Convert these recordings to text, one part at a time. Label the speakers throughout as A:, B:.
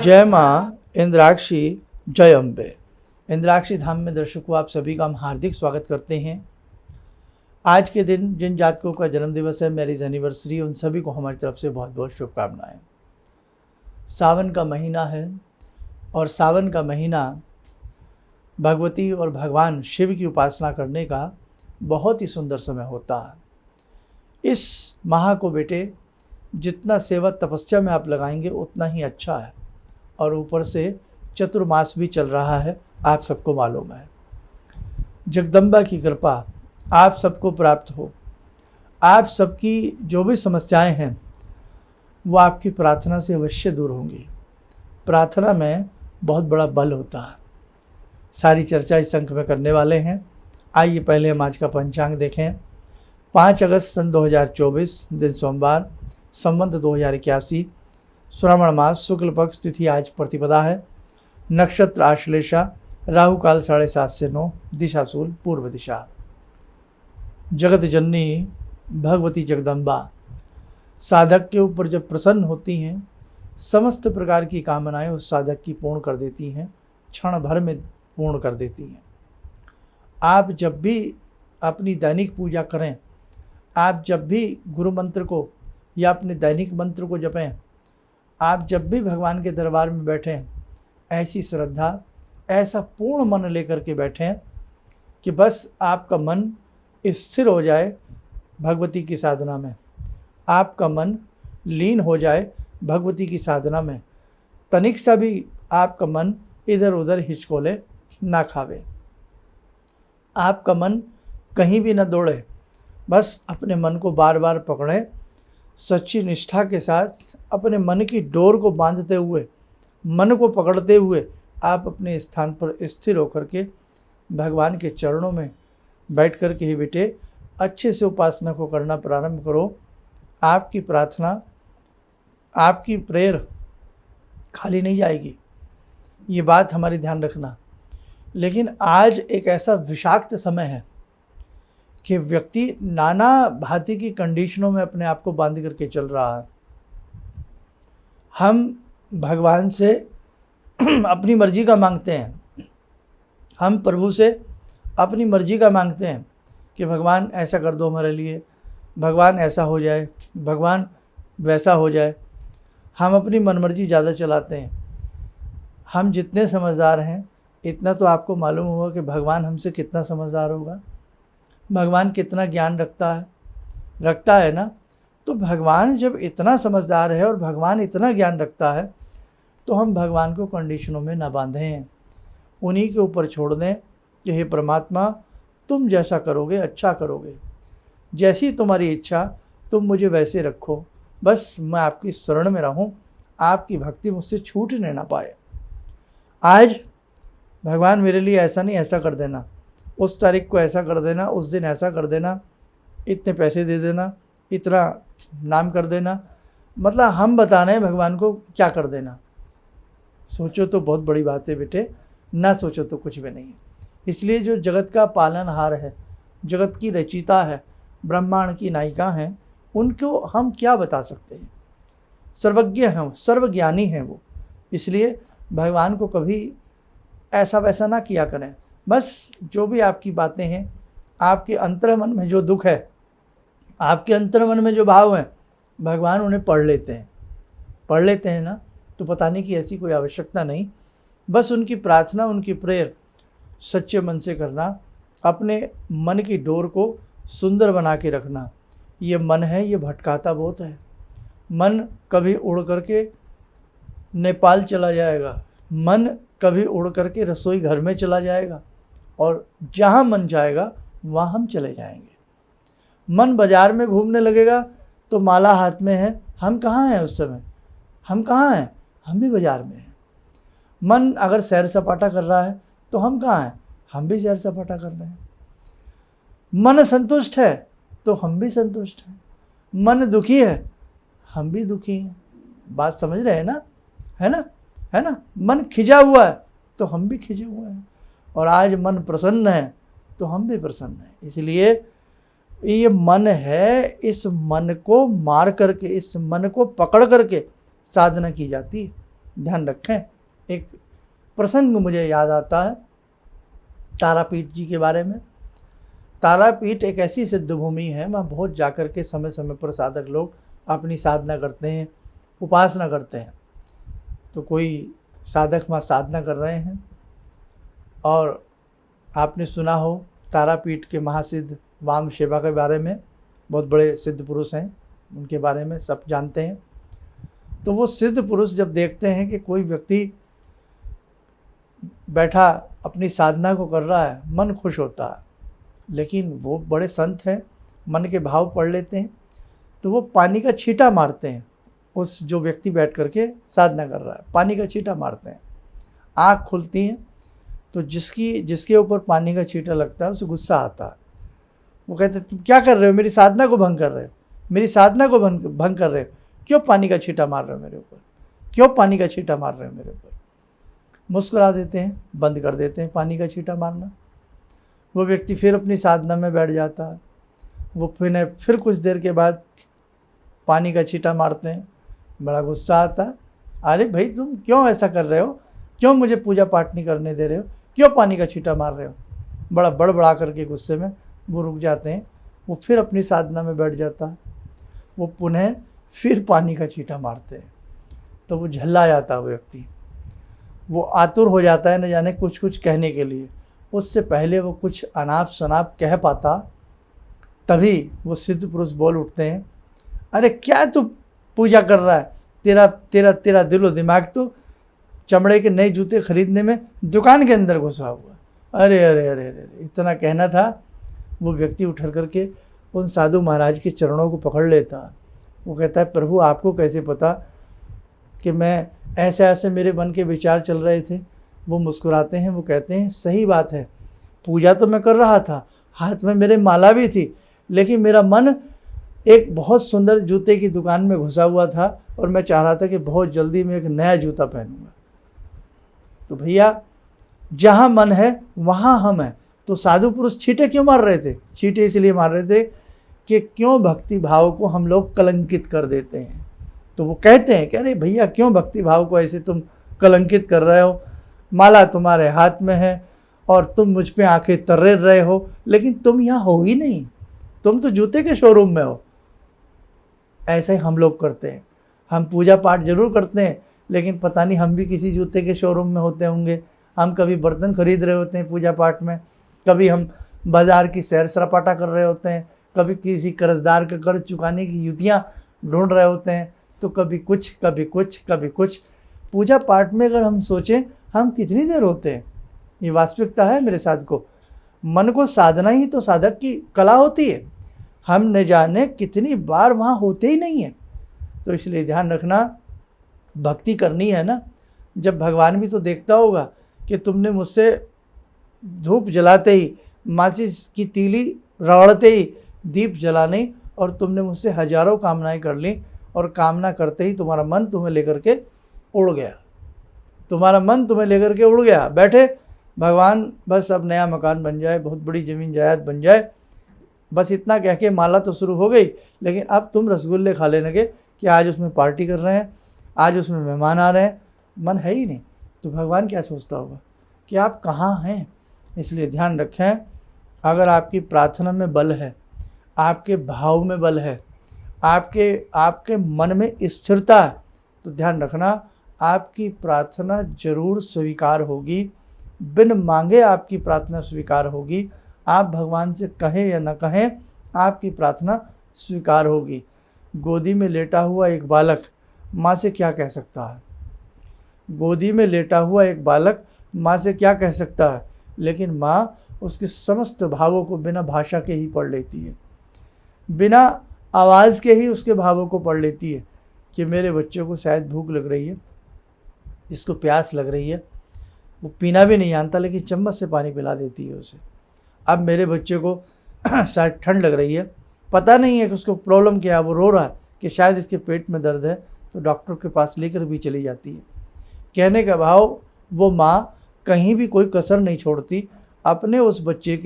A: जय माँ इंद्राक्षी, जय अम्बे। इंद्राक्षी धाम में दर्शकों, आप सभी का हम हार्दिक स्वागत करते हैं। आज के दिन जिन जातकों का जन्म दिवस है, मैरिज एनिवर्सरी, उन सभी को हमारी तरफ से बहुत बहुत शुभकामनाएं। सावन का महीना है और सावन का महीना भगवती और भगवान शिव की उपासना करने का बहुत ही सुंदर समय होता है। इस माह को बेटे जितना सेवा तपस्या में आप लगाएंगे उतना ही अच्छा है, और ऊपर से चतुर्मास भी चल रहा है, आप सबको मालूम है। जगदम्बा की कृपा आप सबको प्राप्त हो। आप सबकी जो भी समस्याएं हैं वो आपकी प्रार्थना से अवश्य दूर होंगी। प्रार्थना में बहुत बड़ा बल होता है। सारी चर्चा इस अंक में करने वाले हैं। आइए पहले हम आज का पंचांग देखें। 5 अगस्त सन 2024, दिन सोमवार, संवत 2081, श्रावण मास, शुक्ल पक्ष, तिथि आज प्रतिपदा है, नक्षत्र आश्लेषा, राहु काल 7:30 से 9, दिशा शूल पूर्व दिशा। जगत जननी भगवती जगदम्बा साधक के ऊपर जब प्रसन्न होती हैं, समस्त प्रकार की कामनाएं उस साधक की पूर्ण कर देती हैं, क्षण भर में पूर्ण कर देती हैं। आप जब भी अपनी दैनिक पूजा करें, आप जब भी गुरु मंत्र को या अपने दैनिक मंत्र को जपें, आप जब भी भगवान के दरबार में बैठें, ऐसी श्रद्धा, ऐसा पूर्ण मन लेकर के बैठें कि बस आपका मन स्थिर हो जाए भगवती की साधना में, आपका मन लीन हो जाए भगवती की साधना में, तनिक सा भी आपका मन इधर उधर हिचकोले ना खावे, आपका मन कहीं भी ना दौड़े। बस अपने मन को बार बार पकड़ें, सच्ची निष्ठा के साथ अपने मन की डोर को बांधते हुए, मन को पकड़ते हुए आप अपने स्थान पर स्थिर होकर के भगवान के चरणों में बैठ कर के ही बेटे अच्छे से उपासना को करना प्रारंभ करो। आपकी प्रार्थना, आपकी प्रेयर खाली नहीं जाएगी, ये बात हमारी ध्यान रखना। लेकिन आज एक ऐसा विषाक्त समय है कि व्यक्ति नाना भांति की कंडीशनों में अपने आप को बांध करके चल रहा है। हम भगवान से अपनी मर्जी का मांगते हैं, हम प्रभु से अपनी मर्जी का मांगते हैं कि भगवान ऐसा कर दो हमारे लिए, भगवान ऐसा हो जाए, भगवान वैसा हो जाए। हम अपनी मनमर्जी ज़्यादा चलाते हैं। हम जितने समझदार हैं, इतना तो आपको मालूम होगा कि भगवान हमसे कितना समझदार होगा। भगवान कितना ज्ञान रखता है ना। तो भगवान जब इतना समझदार है और भगवान इतना ज्ञान रखता है, तो हम भगवान को कंडीशनों में ना बांधें, उन्हीं के ऊपर छोड़ दें कि हे परमात्मा, तुम जैसा करोगे अच्छा करोगे, जैसी तुम्हारी इच्छा तुम मुझे वैसे रखो, बस मैं आपकी शरण में रहूं, आपकी भक्ति मुझसे छूटने ना पाए। आज भगवान मेरे लिए ऐसा नहीं, ऐसा कर देना, उस तारीख को ऐसा कर देना, उस दिन ऐसा कर देना, इतने पैसे दे देना, इतना नाम कर देना। मतलब हम बता रहे हैं भगवान को क्या कर देना। सोचो तो बहुत बड़ी बात है बेटे, ना सोचो तो कुछ भी नहीं है। इसलिए जो जगत का पालनहार है, जगत की रचिता है, ब्रह्मांड की नायिका हैं, उनको हम क्या बता सकते हैं। सर्वज्ञ हैं, सर्वज्ञानी हैं वो। इसलिए भगवान को कभी ऐसा वैसा ना किया करें। बस जो भी आपकी बातें हैं, आपके अंतर्मन में जो दुख है, आपके अंतर्मन में जो भाव हैं, भगवान उन्हें पढ़ लेते हैं ना। तो बताने की ऐसी कोई आवश्यकता नहीं। बस उनकी प्रार्थना, उनकी प्रेयर सच्चे मन से करना, अपने मन की डोर को सुंदर बना के रखना। ये मन है, ये भटकाता बहुत है। मन कभी उड़ करके नेपाल चला जाएगा, मन कभी उड़ करके रसोई घर में चला जाएगा, और जहाँ मन जाएगा वहाँ हम चले जाएंगे। मन बाजार में घूमने लगेगा तो माला हाथ में है, हम कहाँ हैं उस समय, हम कहाँ हैं, हम भी बाजार में हैं। मन अगर सैर सपाटा कर रहा है तो हम कहाँ हैं, हम भी सैर सपाटा कर रहे हैं। मन संतुष्ट है तो हम भी संतुष्ट हैं, मन दुखी है हम भी दुखी हैं। बात समझ रहे हैं ना, है ना। मन खिंचा हुआ है तो हम भी खिंचे हुए हैं, और आज मन प्रसन्न है तो हम भी प्रसन्न हैं। इसलिए ये मन है, इस मन को मार करके, इस मन को पकड़ करके साधना की जाती है। ध्यान रखें। एक प्रसंग मुझे याद आता है तारापीठ जी के बारे में। तारापीठ एक ऐसी सिद्ध भूमि है, वहाँ बहुत जाकर के समय समय पर साधक लोग अपनी साधना करते हैं, उपासना करते हैं। तो कोई साधक वहाँ साधना कर रहे हैं और आपने सुना हो तारापीठ के महासिद्ध वाम सेवा के बारे में, बहुत बड़े सिद्ध पुरुष हैं, उनके बारे में सब जानते हैं। तो वो सिद्ध पुरुष जब देखते हैं कि कोई व्यक्ति बैठा अपनी साधना को कर रहा है, मन खुश होता है। लेकिन वो बड़े संत हैं, मन के भाव पढ़ लेते हैं, तो वो पानी का छींटा मारते हैं। उस जो व्यक्ति बैठ करके साधना कर रहा है, पानी का छींटा मारते हैं। आँख खुलती है तो जिसके ऊपर पानी का छींटा लगता है उसे गुस्सा आता है। वो कहते हैं तुम क्या कर रहे हो, मेरी साधना को भंग कर रहे हो, मेरी साधना को भंग कर रहे हो, क्यों पानी का छींटा मार रहे हो मेरे ऊपर, क्यों पानी का छींटा मार रहे हो मेरे ऊपर। मुस्कुरा देते हैं, बंद कर देते हैं पानी का छींटा मारना। वो व्यक्ति फिर अपनी साधना में बैठ जाता है। वो फिर कुछ देर के बाद पानी का छींटा मारते हैं, बड़ा गुस्सा आता है। अरे भाई तुम क्यों ऐसा कर रहे हो, क्यों मुझे पूजा पाठ नहीं करने दे रहे हो, क्यों पानी का छींटा मार रहे हो। बड़ा बड़बड़ा करके गुस्से में वो रुक जाते हैं। वो फिर अपनी साधना में बैठ जाता है। वो पुनः फिर पानी का छींटा मारते हैं तो वो झल्ला जाता है। वो व्यक्ति वो आतुर हो जाता है न जाने कुछ कुछ कहने के लिए। उससे पहले वो कुछ अनाप शनाप कह पाता, तभी वो सिद्ध पुरुष बोल उठते हैं, अरे क्या तू पूजा कर रहा है, तेरा तेरा तेरा दिलो दिमाग तो चमड़े के नए जूते खरीदने में दुकान के अंदर घुसा हुआ। अरे अरे अरे अरे इतना कहना था। वो व्यक्ति उठ करके उन साधु महाराज के चरणों को पकड़ लेता। वो कहता है प्रभु आपको कैसे पता कि मैं ऐसे ऐसे मेरे मन के विचार चल रहे थे। वो मुस्कुराते हैं, वो कहते हैं सही बात है, पूजा तो मैं कर रहा था, हाथ में मेरे माला भी थी, लेकिन मेरा मन एक बहुत सुंदर जूते की दुकान में घुसा हुआ था और मैं चाह रहा था कि बहुत जल्दी मैं एक नया जूता पहनूंगा। तो भैया जहाँ मन है वहाँ हम हैं। तो साधु पुरुष छींटे क्यों मार रहे थे? छींटे इसलिए मार रहे थे कि क्यों भक्ति भाव को हम लोग कलंकित कर देते हैं। तो वो कहते हैं कि अरे भैया क्यों भक्ति भाव को ऐसे तुम कलंकित कर रहे हो, माला तुम्हारे हाथ में है और तुम मुझ पे आंखें तर्रे रहे हो, लेकिन तुम यहाँ हो ही नहीं, तुम तो जूते के शोरूम में हो। ऐसे ही हम लोग करते हैं। हम पूजा पाठ जरूर करते हैं, लेकिन पता नहीं हम भी किसी जूते के शोरूम में होते होंगे। हम कभी बर्तन खरीद रहे होते हैं पूजा पाठ में, कभी हम बाज़ार की सैर सरापाटा कर रहे होते हैं, कभी किसी कर्जदार का कर्ज चुकाने की युतियाँ ढूंढ रहे होते हैं, तो कभी कुछ कभी कुछ कभी कुछ। पूजा पाठ में अगर हम सोचें हम कितनी देर होते हैं, ये वास्तविकता है मेरे साथ को। मन को साधना ही तो साधक की कला होती है। हम न जाने कितनी बार वहाँ होते ही नहीं हैं। तो इसलिए ध्यान रखना, भक्ति करनी है ना, जब भगवान भी तो देखता होगा कि तुमने मुझसे धूप जलाते ही, माचिस की तीली रगड़ते ही दीप जलाने, और तुमने मुझसे हजारों कामनाएं कर ली, और कामना करते ही तुम्हारा मन तुम्हें लेकर के उड़ गया, तुम्हारा मन तुम्हें लेकर के उड़ गया। बैठे भगवान बस अब नया मकान बन जाए, बहुत बड़ी ज़मीन जायदाद बन जाए, बस इतना कह के माला तो शुरू हो गई, लेकिन अब तुम रसगुल्ले खा लेने लगे कि आज उसमें पार्टी कर रहे हैं, आज उसमें मेहमान आ रहे हैं, मन है ही नहीं। तो भगवान क्या सोचता होगा कि आप कहाँ हैं। इसलिए ध्यान रखें, अगर आपकी प्रार्थना में बल है, आपके भाव में बल है, आपके मन में स्थिरता है, तो ध्यान रखना आपकी प्रार्थना जरूर स्वीकार होगी। बिन मांगे आपकी प्रार्थना स्वीकार होगी। आप भगवान से कहें या न कहें, आपकी प्रार्थना स्वीकार होगी। गोदी में लेटा हुआ एक बालक माँ से क्या कह सकता है? गोदी में लेटा हुआ एक बालक माँ से क्या कह सकता है? लेकिन माँ उसके समस्त भावों को बिना भाषा के ही पढ़ लेती है, बिना आवाज़ के ही उसके भावों को पढ़ लेती है कि मेरे बच्चे को शायद भूख लग रही है, इसको प्यास लग रही है, वो पीना भी नहीं जानता लेकिन चम्मच से पानी पिला देती है उसे। अब मेरे बच्चे को शायद ठंड लग रही है, पता नहीं है कि उसको प्रॉब्लम क्या है, वो रो रहा है कि शायद इसके पेट में दर्द है, तो डॉक्टर के पास लेकर भी चली जाती है। कहने का भाव, वो माँ कहीं भी कोई कसर नहीं छोड़ती अपने उस बच्चे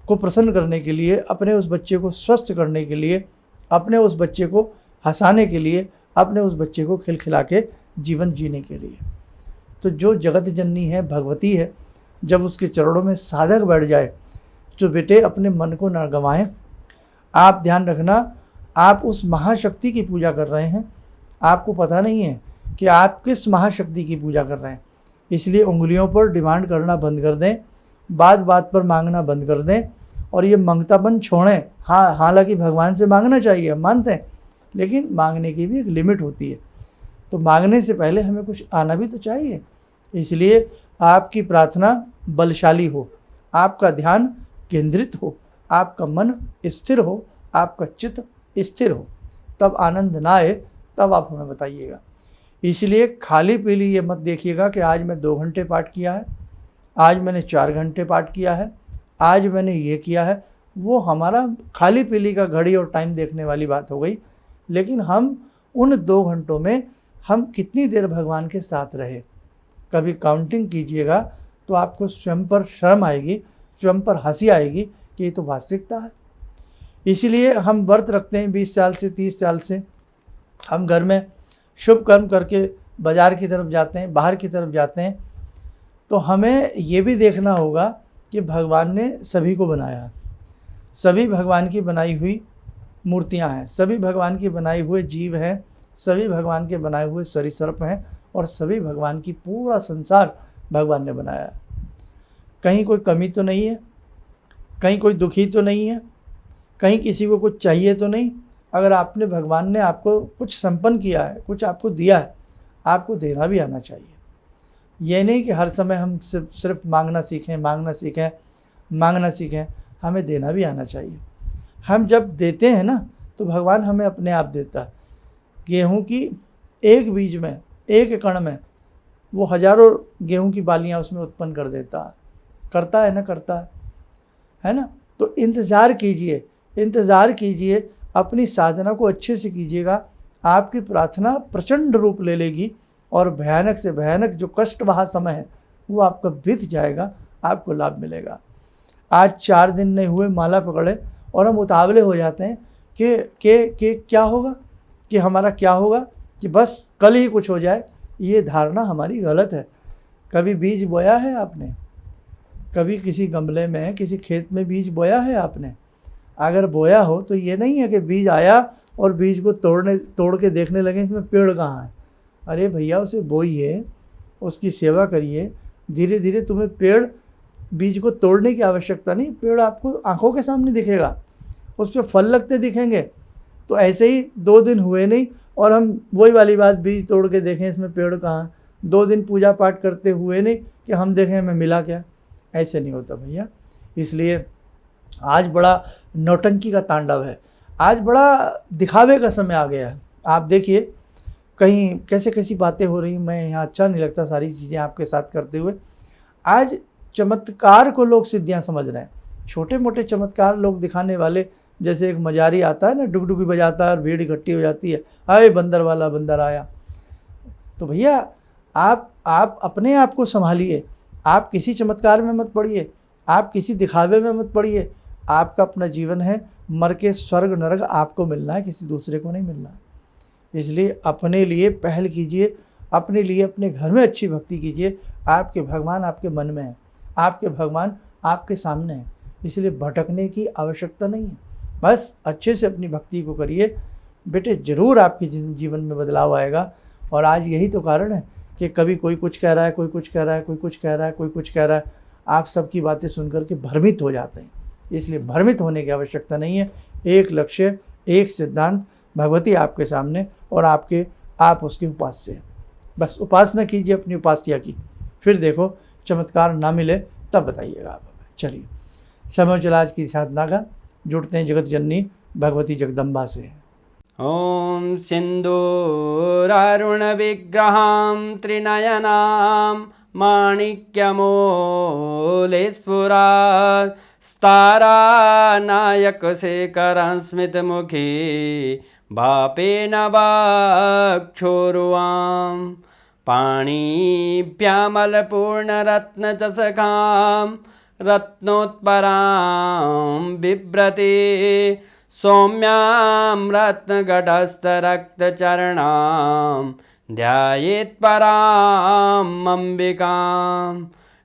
A: को प्रसन्न करने के लिए, अपने उस बच्चे को स्वस्थ करने के लिए, अपने उस बच्चे को हंसाने के लिए, अपने उस बच्चे को खिलखिला के जीवन जीने के लिए। तो जो जगत जननी है, भगवती है, जब उसके चरणों में साधक बैठ जाए तो बेटे अपने मन को ना गंवाएं। आप ध्यान रखना, आप उस महाशक्ति की पूजा कर रहे हैं, आपको पता नहीं है कि आप किस महाशक्ति की पूजा कर रहे हैं। इसलिए उंगलियों पर डिमांड करना बंद कर दें, बात बात पर मांगना बंद कर दें और ये मांगतापन छोड़ें। हाँ, हालांकि भगवान से मांगना चाहिए, हम मानते हैं, लेकिन मांगने की भी एक लिमिट होती है। तो मांगने से पहले हमें कुछ आना भी तो चाहिए। इसलिए आपकी प्रार्थना बलशाली हो, आपका ध्यान केंद्रित हो, आपका मन स्थिर हो, आपका चित्त स्थिर हो, तब आनंद ना आए तब आप हमें बताइएगा। इसलिए खाली पीली ये मत देखिएगा कि आज मैं 2 घंटे पाठ किया है, आज मैंने 4 घंटे पाठ किया है, आज मैंने ये किया है। वो हमारा खाली पीली का घड़ी और टाइम देखने वाली बात हो गई। लेकिन हम उन 2 घंटों में हम कितनी देर भगवान के साथ रहे, कभी काउंटिंग कीजिएगा तो आपको स्वयं पर शर्म आएगी, स्वयं पर हंसी आएगी कि ये तो वास्तविकता है। इसीलिए हम व्रत रखते हैं 20 साल से 30 साल से। हम घर में शुभ कर्म करके बाज़ार की तरफ जाते हैं, बाहर की तरफ जाते हैं, तो हमें ये भी देखना होगा कि भगवान ने सभी को बनाया, सभी भगवान की बनाई हुई मूर्तियां हैं, सभी भगवान की बनाए हुए जीव हैं, सभी भगवान के बनाए हुए सरीसृप हैं और सभी भगवान की पूरा संसार भगवान ने बनाया है। कहीं कोई कमी तो नहीं है, कहीं कोई दुखी तो नहीं है, कहीं किसी को कुछ चाहिए तो नहीं। अगर आपने, भगवान ने आपको कुछ संपन्न किया है, कुछ आपको दिया है, आपको देना भी आना चाहिए। ये नहीं कि हर समय हम सिर्फ मांगना सीखें, मांगना सीखें, हमें देना भी आना चाहिए। हम जब देते हैं ना तो भगवान हमें अपने आप देता है। गेहूं की एक बीज में, एक कण में वो हजारों गेहूं की बालियां उसमें उत्पन्न कर देता है, करता है ना, करता है ना। तो इंतज़ार कीजिए, अपनी साधना को अच्छे से कीजिएगा, आपकी प्रार्थना प्रचंड रूप ले लेगी और भयानक से भयानक जो कष्ट वहाँ समय है वो आपका बीत जाएगा, आपको लाभ मिलेगा। आज 4 दिन नहीं हुए माला पकड़े और हम उतावले हो जाते हैं कि क्या होगा, कि हमारा क्या होगा, कि बस कल ही कुछ हो जाए। ये धारणा हमारी गलत है। कभी बीज बोया है आपने? कभी किसी गमले में, किसी खेत में बीज बोया है आपने? अगर बोया हो तो ये नहीं है कि बीज आया और बीज को तोड़ के देखने लगे इसमें पेड़ कहाँ है। अरे भैया, उसे बोइए, उसकी सेवा करिए, धीरे धीरे तुम्हें पेड़, बीज को तोड़ने की आवश्यकता नहीं, पेड़ आपको आंखों के सामने दिखेगा, उस पर फल लगते दिखेंगे। तो ऐसे ही 2 दिन हुए नहीं और हम वही वाली बात, बीज तोड़ के देखें इसमें पेड़ कहाँ। 2 दिन पूजा पाठ करते हुए नहीं कि हम देखें हमें मिला क्या। ऐसे नहीं होता भैया। इसलिए आज बड़ा नौटंकी का तांडव है, आज बड़ा दिखावे का समय आ गया है। आप देखिए कहीं कैसे कैसी बातें हो रही, मैं यहाँ अच्छा नहीं लगता सारी चीज़ें आपके साथ करते हुए। आज चमत्कार को लोग सिद्धियाँ समझ रहे हैं, छोटे मोटे चमत्कार लोग दिखाने वाले, जैसे एक मजारी आता है ना, डुगडुगी बजाता है और भीड़ इकट्ठी हो जाती है, आए बंदर वाला बंदर आया। तो भैया आप अपने आप को संभालिए, आप किसी चमत्कार में मत पड़िए, आप किसी दिखावे में मत पड़िए। आपका अपना जीवन है, मर के स्वर्ग नरक आपको मिलना है, किसी दूसरे को नहीं मिलना है। इसलिए अपने लिए पहल कीजिए, अपने लिए अपने घर में अच्छी भक्ति कीजिए। आपके भगवान आपके मन में है, आपके भगवान आपके सामने है, इसलिए भटकने की आवश्यकता नहीं है। बस अच्छे से अपनी भक्ति को करिए बेटे, ज़रूर आपके जीवन में बदलाव आएगा। और आज यही तो कारण है कि कभी कोई कुछ कह रहा है, कोई कुछ कह रहा है, कोई कुछ कह रहा है, कोई कुछ कह रहा है, आप सबकी बातें सुनकर के भ्रमित हो जाते हैं। इसलिए भ्रमित होने की आवश्यकता नहीं है। एक लक्ष्य, एक सिद्धांत, भगवती आपके सामने और आप उसके उपास्य हैं। बस उपासना कीजिए अपनी उपास्या की, फिर देखो चमत्कार ना मिले तब बताइएगा आप हमें। चलिए, समय चला आज की साधना का, जुड़ते हैं जगत जननी भगवती जगदम्बा से।
B: ॐ सिन्दूरारुण विग्रहां त्रिनयनां माणिक्यमूले स्फुरात् स्तारानायकशेखरं स्मितमुखी भापेन वाक्षोरुवां पाणिभ्यामलपूर्णरत्नचषकां रत्नोत्परां बिभ्रति सौम्यां रत्नघटस्थरक्तचरणां ध्यायेत् पराम् अम्बिकां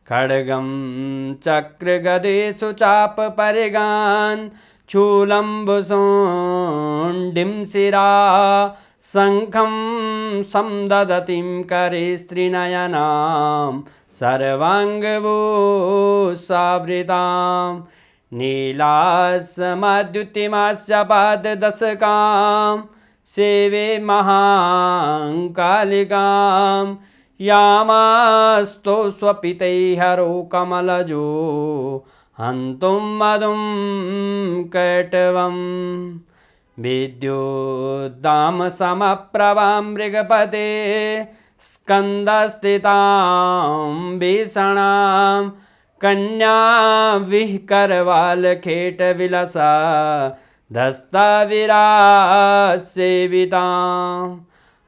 B: खड्गं चक्रगदेषु चापपरिगान् चूलम्बुसुण्डिं शिरा शङ्खं समदधतीं करे स्त्रीनयनां सर्वाङ्गभूषावृतां नीलासमद्युतिमास्य पाददशकां सेवे महाकालिकां यामास्तो स्वपितैहरो कमलजो हन्तुं मधुं कैटवम् विद्युद्दामसमप्रभां मृगपते स्कन्दस्थितां भीषणां कन्या विहकरवालखेटविलसा धस्ताविरासेवितां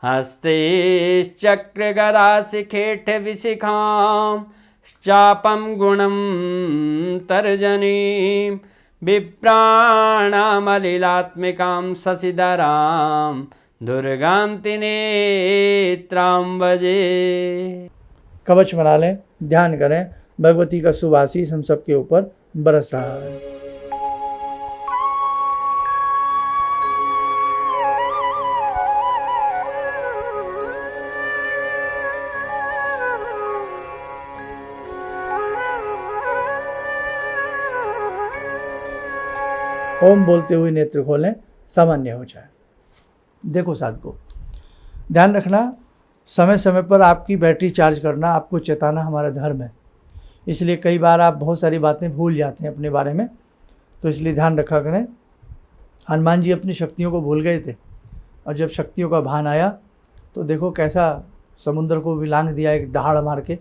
B: हस्तैश्चक्रगदाशिखेटविशिखां चापं गुणं तर्जनीं विप्राणामलिलात्मिकां शशिधरां दुर्गां त्रिनेत्रां भजे।
A: कवच बना लें, ध्यान करें, भगवती का शुभ आशीष हम सबके ऊपर बरस रहा है। ओम बोलते हुए नेत्र खोलें, सामान्य हो जाए। देखो साधको, ध्यान रखना, समय समय पर आपकी बैटरी चार्ज करना, आपको चेताना हमारा धर्म है। इसलिए कई बार आप बहुत सारी बातें भूल जाते हैं अपने बारे में, तो इसलिए ध्यान रखा करें। हनुमान जी अपनी शक्तियों को भूल गए थे, और जब शक्तियों का भान आया तो देखो कैसा समुद्र को भी लांघ दिया एक दहाड़ मार के,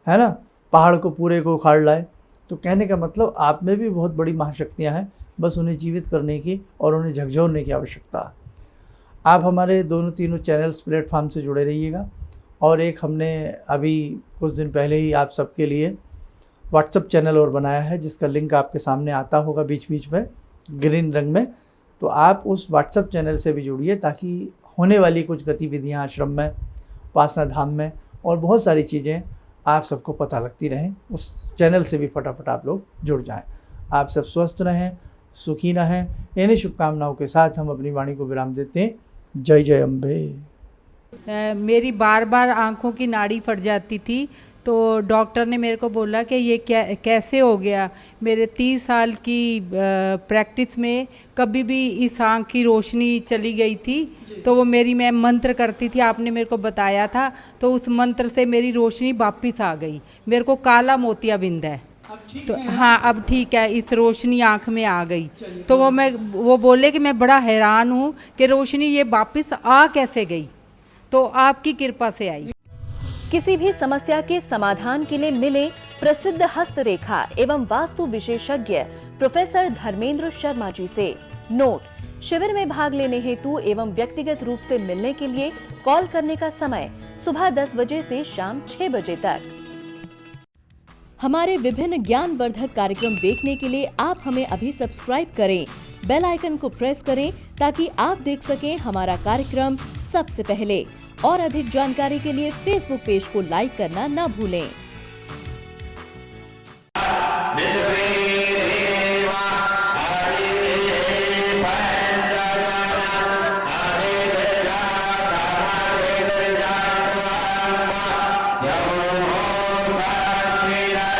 A: है ना, पहाड़ को पूरे को उखाड़ लाए। तो कहने का मतलब आप में भी बहुत बड़ी महाशक्तियाँ हैं, बस उन्हें जीवित करने की और उन्हें झकझोरने की आवश्यकता है। आप हमारे दोनों तीनों चैनल्स प्लेटफॉर्म से जुड़े रहिएगा। और एक हमने अभी कुछ दिन पहले ही आप सबके लिए व्हाट्सएप चैनल और बनाया है, जिसका लिंक आपके सामने आता होगा बीच बीच में ग्रीन रंग में। तो आप उस व्हाट्सएप चैनल से भी जुड़िए, ताकि होने वाली कुछ गतिविधियाँ आश्रम में, उपासना धाम में और बहुत सारी चीज़ें आप सबको पता लगती रहें। उस चैनल से भी फटाफट आप लोग जुड़ जाएं। आप सब स्वस्थ रहें, सुखी रहें। इन्हीं शुभकामनाओं के साथ हम अपनी वाणी को विराम देते हैं। जय जय अम्बे।
C: मेरी बार बार आँखों की नाड़ी फट जाती थी, तो डॉक्टर ने मेरे को बोला कि ये कैसे हो गया। मेरे 30 साल की प्रैक्टिस में कभी भी इस आँख की रोशनी चली गई थी, तो वो मैं मंत्र करती थी, आपने मेरे को बताया था, तो उस मंत्र से मेरी रोशनी वापस आ गई। मेरे को काला मोतियाबिंद है, तो हाँ अब ठीक है, इस रोशनी आँख में आ गई। तो वो बोले कि मैं बड़ा हैरान हूँ कि रोशनी ये वापस आ कैसे गई, तो आपकी कृपा से आई।
D: किसी भी समस्या के समाधान के लिए मिले प्रसिद्ध हस्तरेखा एवं वास्तु विशेषज्ञ प्रोफेसर धर्मेंद्र शर्मा जी से। नोट: शिविर में भाग लेने हेतु एवं व्यक्तिगत रूप से मिलने के लिए कॉल करने का समय सुबह 10 बजे से शाम 6 बजे तक। हमारे विभिन्न ज्ञानवर्धक कार्यक्रम देखने के लिए आप हमें अभी सब्सक्राइब करें, बेल आइकन को प्रेस करें ताकि आप देख सकें हमारा कार्यक्रम सबसे पहले। और अधिक जानकारी के लिए फेसबुक पेज को लाइक करना न भूलें।